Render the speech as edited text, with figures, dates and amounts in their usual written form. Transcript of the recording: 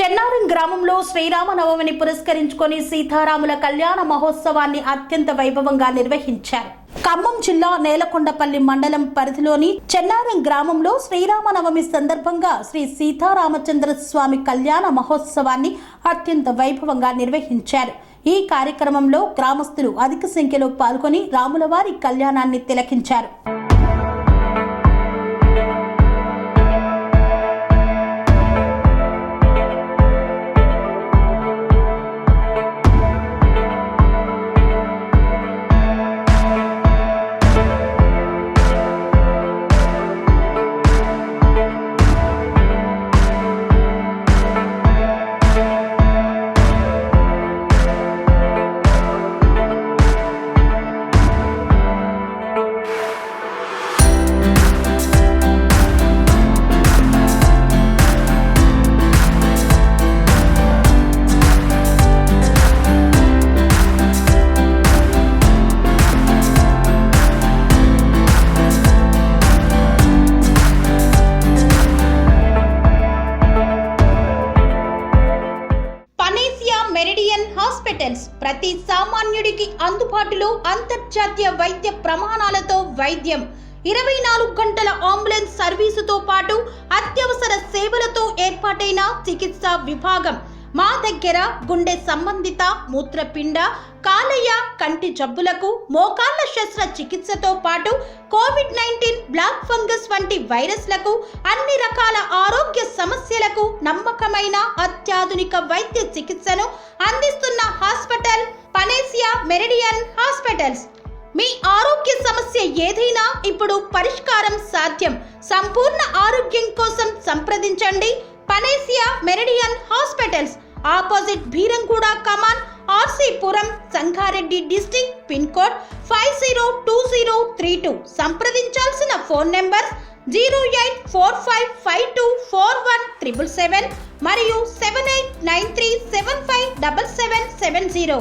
చెన్నారం గ్రామంలో శ్రీరామనవమిని పురస్కరించుకొని సీతారాముల కళ్యాణ మహోత్సవాన్ని అత్యంత వైభవంగా నిర్వహించారు. ఖమ్మం జిల్లా నేలకొండపల్లి మండలం పరిధిలోని చెన్నారం గ్రామంలో శ్రీరామనవమి సందర్భంగా శ్రీ సీతారామచంద్ర స్వామి కళ్యాణ మహోత్సవాన్ని అత్యంత వైభవంగా నిర్వహించారు. ఈ కార్యక్రమంలో గ్రామస్తులు అధిక సంఖ్యలో పాల్గొని రాములవారి కళ్యాణాన్ని తిలకించారు. మెరిడియన్ హాస్పిటల్స్ ప్రతి సామాన్యుడికి అందుబాటులో అంతర్జాతీయ వైద్య ప్రమాణాలతో వైద్యం, 24 గంటల అంబులెన్స్ సర్వీసుతో పాటు అత్యవసర సేవలతో ఏర్పాటైన చికిత్సా విభాగం. మా దగ్గర గుండె సంబంధిత, మూత్రపిండ, కాలేయ, కంటి జబ్బులకు, మోకాళ్ల శస్త్ర చికిత్సతో పాటు కోవిడ్-19, బ్లాక్ ఫంగస్ వంటి వైరస్లకు, అన్ని రకాల ఆరోగ్య సమస్యలకు నమ్మకమైన అత్యాధునిక వైద్య చికిత్సను అందిస్తున్న హాస్పిటల్ పనేసియా మెరిడియన్ హాస్పిటల్స్. మీ ఆరోగ్య సమస్య ఏదైనా ఇప్పుడు పరిష్కారం సాధ్యం. సంపూర్ణ ఆరోగ్యం కోసం సంప్రదించండి Panacea Meridian hospitals, opposite Bheeramguda కమాన్, RC Puram, Sangareddy district, pin code 502032. సంప్రదించాల్సిన ఫోన్ నెంబర్ 0845524177 మరియు 7893757770.